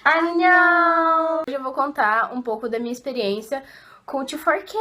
Annyeong! Hoje eu vou contar um pouco da minha experiência com o 2-4K.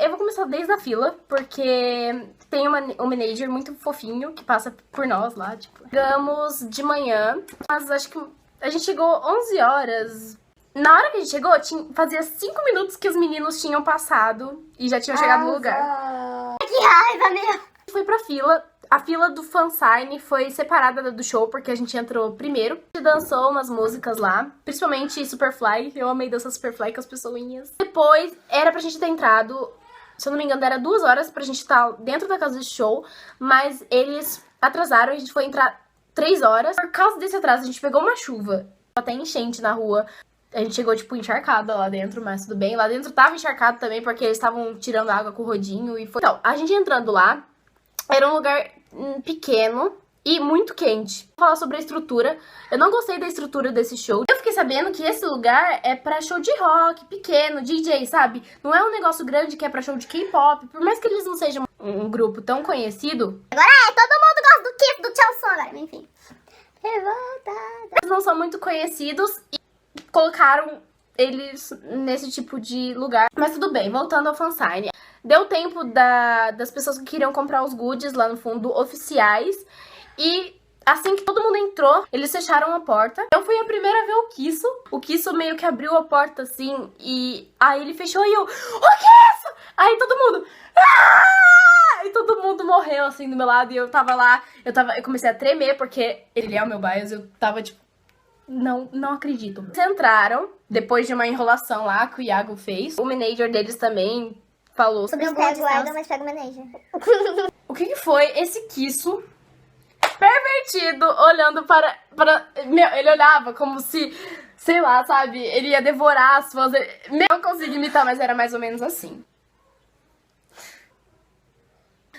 Eu vou começar desde a fila, porque tem um manager muito fofinho que passa por nós lá, tipo. Chegamos de manhã, mas acho que a gente chegou 11 horas. Na hora que a gente chegou, fazia 5 minutos que os meninos tinham passado e já tinham chegado no lugar. Que raiva, meu! Foi pra fila. A fila do fansign foi separada do show, porque a gente entrou primeiro. A gente dançou umas músicas lá, principalmente Superfly. Eu amei dançar Superfly com as pessoinhas. Depois, era pra gente ter entrado, se eu não me engano, era 2 horas pra gente estar dentro da casa de show. Mas eles atrasaram e a gente foi entrar 3 horas. Por causa desse atraso, a gente pegou uma chuva. Até enchente na rua. A gente chegou, tipo, encharcada lá dentro, mas tudo bem. Lá dentro tava encharcado também, porque eles estavam tirando água com o rodinho e foi... Então, a gente entrando lá, era um lugar pequeno e muito quente. Vou falar sobre a estrutura. Eu não gostei da estrutura desse show. Eu fiquei sabendo que esse lugar é pra show de rock, pequeno, DJ, sabe? Não é um negócio grande que é pra show de K-pop. Por mais que eles não sejam um grupo tão conhecido... Agora todo mundo gosta do Kip, do Chelsea agora, enfim. Revoltada. Eles não são muito conhecidos e colocaram eles nesse tipo de lugar. Mas tudo bem, voltando ao fansign. Deu tempo das pessoas que queriam comprar os goodies lá no fundo, oficiais. E assim que todo mundo entrou, eles fecharam a porta. Eu fui a primeira a ver o Kisso. O Kisso meio que abriu a porta assim. E aí ele fechou e eu... O que é isso? Aí todo mundo... Ah! E todo mundo morreu assim do meu lado. E eu tava lá... Eu comecei a tremer porque ele é o meu bias. Eu tava tipo... Não acredito. Eles entraram, depois de uma enrolação lá que o Iago fez. O manager deles também falou sobre Não pego o idol, mas pego o manager. o que foi esse Kisso pervertido olhando para... Meu, ele olhava como se, sei lá, sabe? Ele ia devorar as fãs. Não consegui imitar, mas era mais ou menos assim.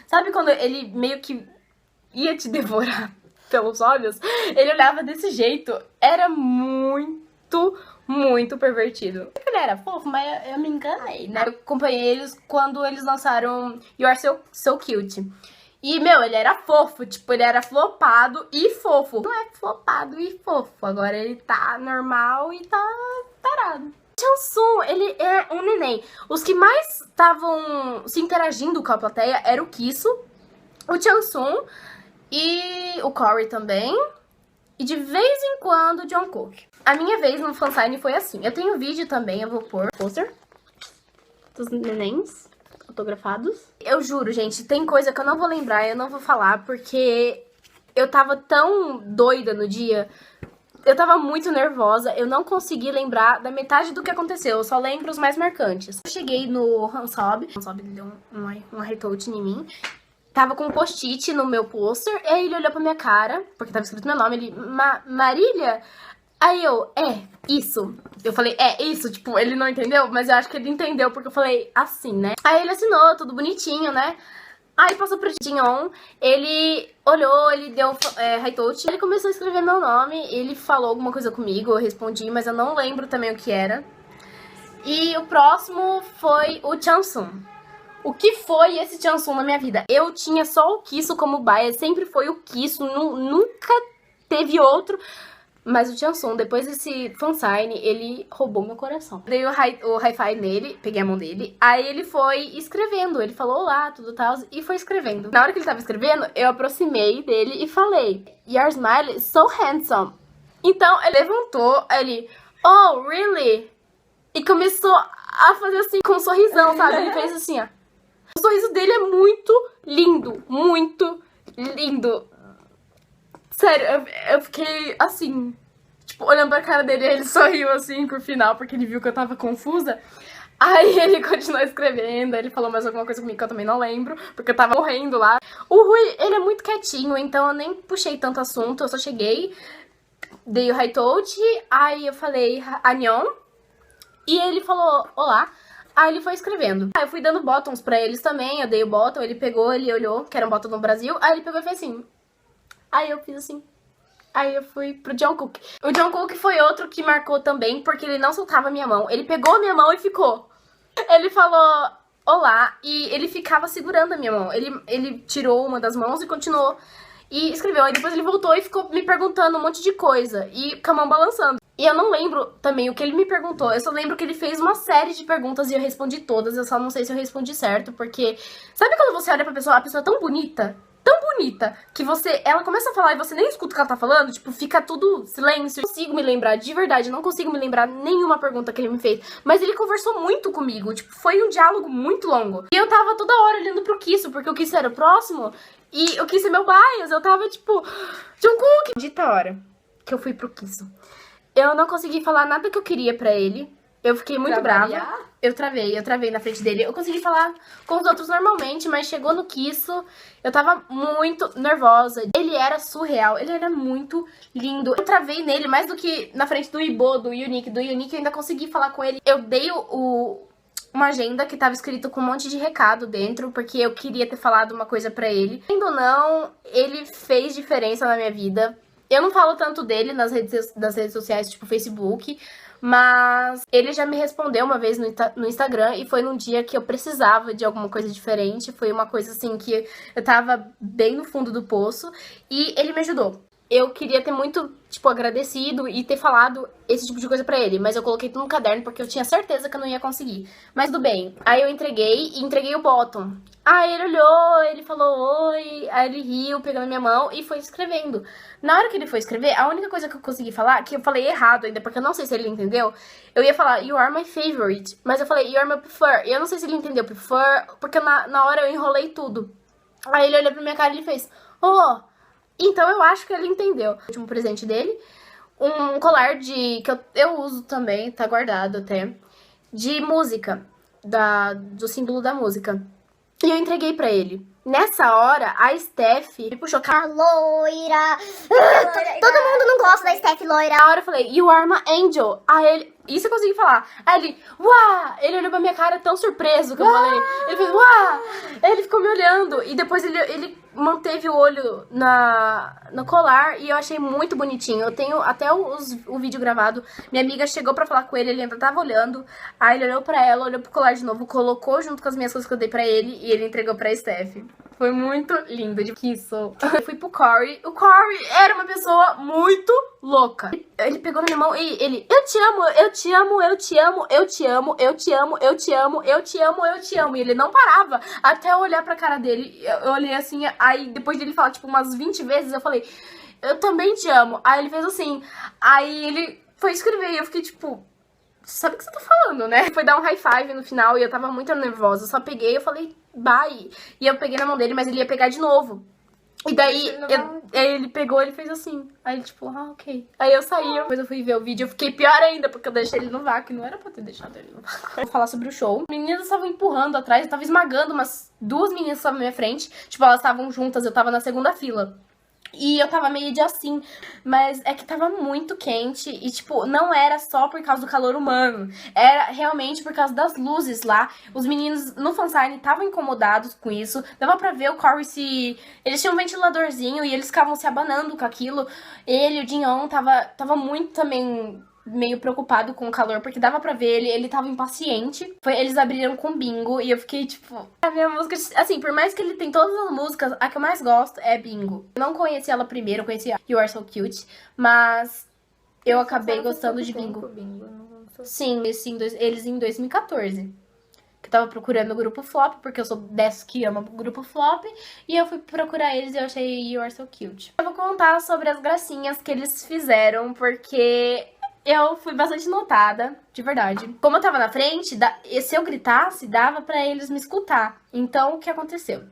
Sabe quando ele meio que ia te devorar pelos olhos? Ele olhava desse jeito. Era muito pervertido. Ele era fofo, mas eu me enganei, né? Eu acompanhei eles quando eles lançaram You Are So Cute. E, meu, ele era fofo. Tipo, ele era flopado e fofo. Não é flopado e fofo. Agora ele tá normal e tá parado. Chansung, ele é um neném. Os que mais estavam se interagindo com a plateia era o Kisso, o Chansung e o Corey também. E de vez em quando o Jungkook. A minha vez no fansign foi assim. Eu tenho vídeo também, eu vou pôr pôster dos nenéns autografados. Eu juro, gente, tem coisa que eu não vou lembrar, eu não vou falar, porque eu tava tão doida no dia. Eu tava muito nervosa, eu não consegui lembrar da metade do que aconteceu, eu só lembro os mais marcantes. Eu cheguei no Hansob, o Hansob deu um retouch em mim. Tava com um post-it no meu pôster, e aí ele olhou pra minha cara, porque tava escrito meu nome, ele... Marília? Aí eu, isso. Eu falei, isso, tipo, ele não entendeu, mas eu acho que ele entendeu, porque eu falei assim, né? Aí ele assinou, tudo bonitinho, né? Aí passou pro Jinhon, ele olhou, ele deu retouch, ele começou a escrever meu nome, ele falou alguma coisa comigo, eu respondi, mas eu não lembro também o que era. E o próximo foi o Chansung. O que foi esse Chansung na minha vida? Eu tinha só o Kisso como bias, sempre foi o Kisso, nunca teve outro. Mas o Chansung, depois desse fansign, ele roubou meu coração. Dei o hi-fi nele, peguei a mão dele, aí ele foi escrevendo, ele falou olá, tudo tal, e foi escrevendo. Na hora que ele tava escrevendo, eu aproximei dele e falei, Your smile is so handsome. Então, ele levantou, ele, oh, really? E começou a fazer assim, com um sorrisão, sabe? Ele fez assim, ó. O sorriso dele é muito lindo, muito lindo. Sério, eu fiquei assim, tipo, olhando pra cara dele, ele sorriu assim por final, porque ele viu que eu tava confusa. Aí ele continuou escrevendo, ele falou mais alguma coisa comigo que eu também não lembro, porque eu tava morrendo lá. O Rui, ele é muito quietinho, então eu nem puxei tanto assunto, eu só cheguei, dei o retouch, aí eu falei Annyeong, e ele falou olá. Aí ele foi escrevendo. Aí eu fui dando bottoms pra eles também, eu dei o bottom, ele pegou, ele olhou, que era um bottom no Brasil, aí ele pegou e fez assim. Aí eu fiz assim. Aí eu fui pro Jungkook. O Jungkook foi outro que marcou também, porque ele não soltava a minha mão. Ele pegou a minha mão e ficou. Ele falou olá, e ele ficava segurando a minha mão. Ele tirou uma das mãos e continuou. e escreveu. Aí depois ele voltou e ficou me perguntando um monte de coisa, e com a mão balançando. E eu não lembro também o que ele me perguntou, eu só lembro que ele fez uma série de perguntas e eu respondi todas, eu só não sei se eu respondi certo, porque... Sabe quando você olha pra pessoa, a pessoa é tão bonita, que ela começa a falar e você nem escuta o que ela tá falando, tipo, fica tudo silêncio. Eu não consigo me lembrar, de verdade, eu não consigo me lembrar nenhuma pergunta que ele me fez. Mas ele conversou muito comigo, tipo, foi um diálogo muito longo. E eu tava toda hora olhando pro Kisso, porque o Kisso era o próximo, e o Kisso é meu bias, eu tava, tipo, Jungkook. Dita hora que eu fui pro Kisso, eu não consegui falar nada que eu queria pra ele. Eu fiquei muito brava. Eu travei na frente dele. Eu consegui falar com os outros normalmente, mas chegou no Kisso, eu tava muito nervosa. Ele era surreal, ele era muito lindo. Eu travei nele mais do que na frente do Ibo, do Unique. Do Unique eu ainda consegui falar com ele. Eu dei uma agenda que tava escrito com um monte de recado dentro, porque eu queria ter falado uma coisa pra ele. Ainda não, ele fez diferença na minha vida. Eu não falo tanto dele nas redes sociais, tipo Facebook, mas ele já me respondeu uma vez no Instagram e foi num dia que eu precisava de alguma coisa diferente. Foi uma coisa assim que eu tava bem no fundo do poço e ele me ajudou. Eu queria ter muito, tipo, agradecido e ter falado esse tipo de coisa pra ele, mas eu coloquei tudo no caderno porque eu tinha certeza que eu não ia conseguir. Mas tudo bem. Aí eu entreguei o bottom. Aí ele olhou, ele falou oi, aí ele riu, pegando minha mão e foi escrevendo. Na hora que ele foi escrever, a única coisa que eu consegui falar, que eu falei errado ainda, porque eu não sei se ele entendeu, eu ia falar, you are my favorite, mas eu falei, you are my prefer. E eu não sei se ele entendeu prefer, porque na hora eu enrolei tudo. Aí ele olhou pra minha cara e ele fez, oh, então eu acho que ele entendeu. O último presente dele, um colar que eu uso também, tá guardado até, de música, do símbolo da música. E eu entreguei pra ele. Nessa hora, a Steph me puxou. A loira. Todo mundo não gosta da Steph loira. Na hora eu falei, you are my angel. Aí ele, isso eu consegui falar. Aí ele, uau! Ele olhou pra minha cara tão surpreso que eu falei. Ele fez, uau! Ele ficou me olhando. E depois ele manteve o olho no colar e eu achei muito bonitinho. Eu tenho até o vídeo gravado. Minha amiga chegou pra falar com ele, ele ainda tava olhando. Aí ele olhou pra ela, olhou pro colar de novo, colocou junto com as minhas coisas que eu dei pra ele e ele entregou pra Steph. Foi muito lindo, de que isso. Eu fui pro Corey. O Corey era uma pessoa muito louca. Ele pegou na minha mão e ele, eu te amo, eu te amo, eu te amo, eu te amo, eu te amo, eu te amo, eu te amo, eu te amo. E ele não parava até eu olhar pra cara dele. Eu olhei assim, aí depois dele falar tipo umas 20 vezes, eu falei, eu também te amo. Aí ele fez assim, aí ele foi escrever e eu fiquei tipo, sabe o que você tá falando, né? Foi dar um high five no final e eu tava muito nervosa. Eu só peguei e eu falei, bye. E eu peguei na mão dele, mas ele ia pegar de novo. E daí, ele pegou, ele fez assim. Aí ele tipo, ah, ok. Aí eu saí, depois eu fui ver o vídeo, eu fiquei pior ainda, porque eu deixei ele no vácuo, não era pra ter deixado ele no vácuo. Vou falar sobre o show. Meninas estavam empurrando atrás, eu tava esmagando umas 2 meninas que estavam na minha frente. Tipo, elas estavam juntas, eu tava na segunda fila. E eu tava meio de assim, mas é que tava muito quente e, tipo, não era só por causa do calor humano. Era realmente por causa das luzes lá. Os meninos no fansign estavam incomodados com isso. Dava pra ver o Corey se... Eles tinham um ventiladorzinho e eles ficavam se abanando com aquilo. Ele, o Jinyoung, tava muito também... meio preocupado com o calor, porque dava pra ver ele tava impaciente. Eles abriram com Bingo e eu fiquei tipo... A minha música, assim, por mais que ele tem todas as músicas, a que eu mais gosto é Bingo. Eu não conheci ela primeiro, eu conheci You Are So Cute, mas eu acabei gostando de Bingo. Sim, eles em 2014. Que eu tava procurando o grupo Flop, porque eu sou dessas que ama o grupo Flop, e eu fui procurar eles e eu achei You Are So Cute. Eu vou contar sobre as gracinhas que eles fizeram, porque... eu fui bastante notada, de verdade. Como eu tava na frente, se eu gritasse, dava pra eles me escutar. Então, o que aconteceu?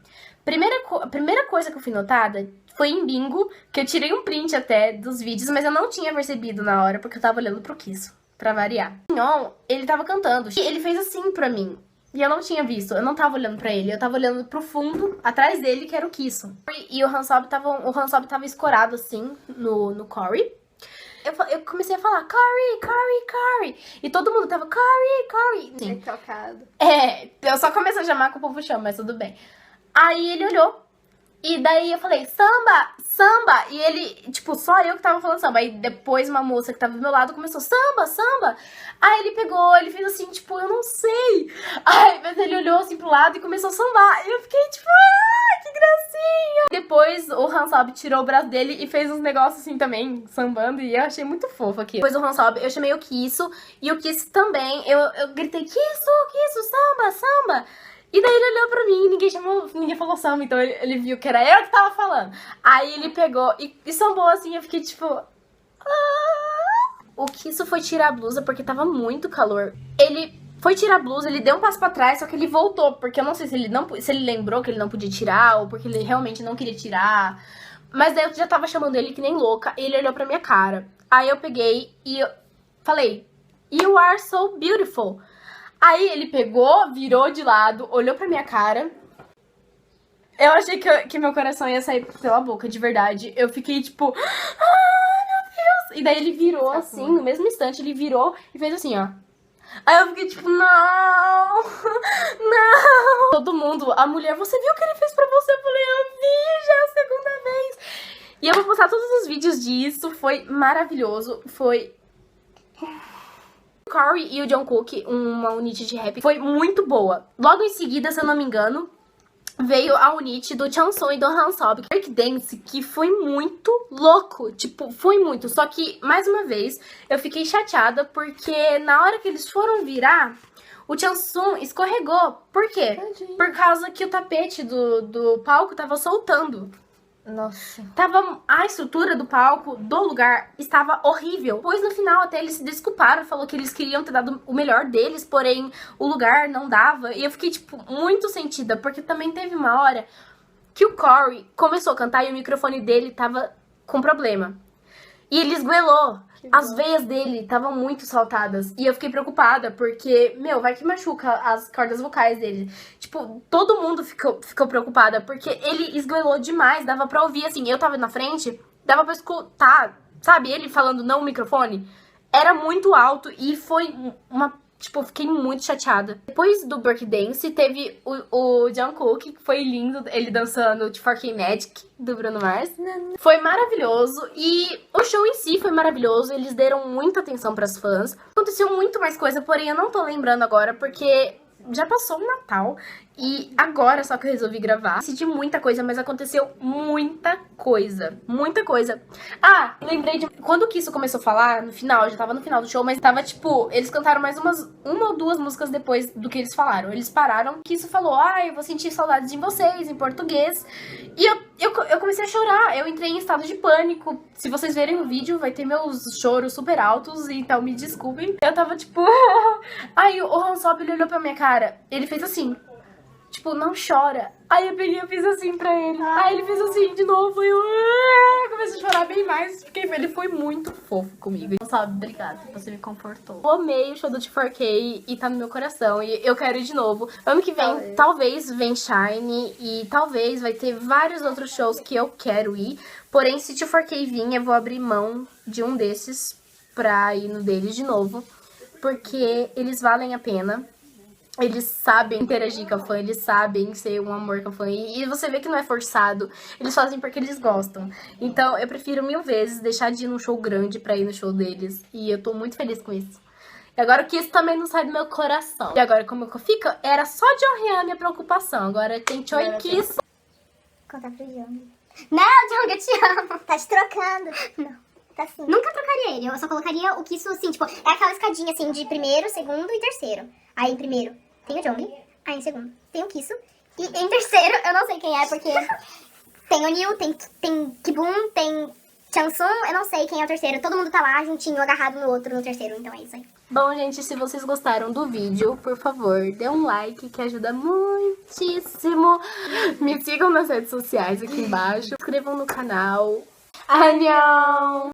A primeira coisa que eu fui notada foi em Bingo, que eu tirei um print até dos vídeos, mas eu não tinha percebido na hora, porque eu tava olhando pro Kisso, pra variar. O Minhon, ele tava cantando, e ele fez assim pra mim. E eu não tinha visto, eu não tava olhando pra ele, eu tava olhando pro fundo, atrás dele, que era o Kisso. E o Hansob tava escorado assim, no Corey. Eu comecei a falar, Corey, Corey, Corey. E todo mundo tava, Corey, Corey. Sim. Tocado. Eu só comecei a chamar que o povo chama, mas tudo bem. Aí ele olhou E daí eu falei, samba, samba. E ele, tipo, só eu que tava falando samba. Aí depois uma moça que tava do meu lado começou, samba, samba. Aí ele pegou, ele fez assim, tipo, eu não sei. Aí mas ele olhou assim pro lado e começou a sambar. E eu fiquei tipo, ah, que gracinha. Depois o Hansob tirou o braço dele e fez uns negócios assim também, sambando. E eu achei muito fofo aqui. Depois o Hansob, eu chamei o Kisso. E o Kisso também, eu gritei, Kisso, samba, samba. E daí ele olhou pra mim e ninguém falou samba, então ele viu que era eu que tava falando. Aí ele pegou e sambou assim, eu fiquei tipo... Ah! O Kisso foi tirar a blusa porque tava muito calor. Ele foi tirar a blusa, ele deu um passo pra trás, só que ele voltou, porque eu não sei se ele lembrou que ele não podia tirar, ou porque ele realmente não queria tirar. Mas daí eu já tava chamando ele que nem louca, e ele olhou pra minha cara. Aí eu peguei e eu falei, You are so beautiful. Aí ele pegou, virou de lado, olhou pra minha cara. Eu achei que meu coração ia sair pela boca, de verdade. Eu fiquei tipo, ah, meu Deus. E daí ele virou assim, no mesmo instante, ele virou e fez assim, ó. Aí eu fiquei tipo, não, não. Todo mundo, a mulher, você viu o que ele fez pra você? Eu falei, eu vi, já é a segunda vez. E eu vou postar todos os vídeos disso, foi maravilhoso, foi... Corey e o Jungkook, uma unit de rap, foi muito boa. Logo em seguida, se eu não me engano, veio a unit do Chanson e do Hansob. Breakdance, que foi muito louco. Tipo, foi muito. Só que, mais uma vez, eu fiquei chateada porque na hora que eles foram virar, o Chanson escorregou. Por quê? Tadinho. Por causa que o tapete do palco tava soltando. Nossa. A estrutura do palco, do lugar, estava horrível. Pois no final até eles se desculparam, falou que eles queriam ter dado o melhor deles, porém o lugar não dava. E eu fiquei, tipo, muito sentida, porque também teve uma hora que o Corey começou a cantar e o microfone dele tava com problema. E ele esgoelou. As veias dele estavam muito saltadas. E eu fiquei preocupada, porque, meu, vai que machuca as cordas vocais dele. Tipo, todo mundo ficou preocupada, porque ele esgoelou demais. Dava pra ouvir, assim, eu tava na frente, dava pra escutar, sabe? Ele falando não no microfone. Era muito alto e foi uma... Tipo, eu fiquei muito chateada. Depois do breakdance, teve o Jungkook, que foi lindo, ele dançando de 4K Magic, do Bruno Mars. Foi maravilhoso. E o show em si foi maravilhoso, eles deram muita atenção pras fãs. Aconteceu muito mais coisa, porém eu não tô lembrando agora, porque já passou o Natal. E agora só que eu resolvi gravar. Decidi muita coisa, mas aconteceu muita coisa. Muita coisa. Ah, lembrei de... Quando o Kisso começou a falar, no final, já tava no final do show, mas tava tipo... Eles cantaram mais uma ou duas músicas depois do que eles falaram. Eles pararam, o Kisso falou, eu vou sentir saudades de vocês, em português. E eu comecei a chorar. Eu entrei em estado de pânico. Se vocês verem o vídeo, vai ter meus choros super altos, então me desculpem. Eu tava tipo... Aí o Hansob, ele olhou pra minha cara, ele fez assim... Tipo, não chora. Aí eu peguei e fiz assim pra ele. Aí ele fez assim de novo. E eu comecei a chorar bem mais. Porque ele foi muito fofo comigo. Não sabe, obrigada. Você me confortou. Eu amei o show do T4K e tá no meu coração. E eu quero ir de novo. Ano que vem, talvez vem Shine. E talvez vai ter vários outros shows que eu quero ir. Porém, se T4K vir, eu vou abrir mão de um desses pra ir no deles de novo. Porque eles valem a pena. Eles sabem interagir com a fã, eles sabem ser um amor com a fã. E você vê que não é forçado. Eles fazem porque eles gostam. Então, eu prefiro 1000 vezes deixar de ir num show grande pra ir no show deles. E eu tô muito feliz com isso. E agora que isso também não sai do meu coração. E agora, como eu fico, era só Jonghyun a minha preocupação. Agora tem Choi Kiss. Contar pro Jong. Não, Jong, eu te amo. Tá te trocando. Não. Tá assim. Nunca trocaria ele. Eu só colocaria o Kisso, assim, tipo... É aquela escadinha, assim, de primeiro, segundo e terceiro. Aí, em primeiro, tem o Jong. Aí, em segundo, tem o Kisso. E em terceiro, eu não sei quem é, porque... Tem o Neil, tem Kibum, tem Chanson. Eu não sei quem é o terceiro. Todo mundo tá lá, juntinho, agarrado no outro, no terceiro. Então, é isso aí. Bom, gente, se vocês gostaram do vídeo, por favor, dê um like, que ajuda muitíssimo. Me sigam nas redes sociais aqui embaixo. Se inscrevam no canal. Annyeong!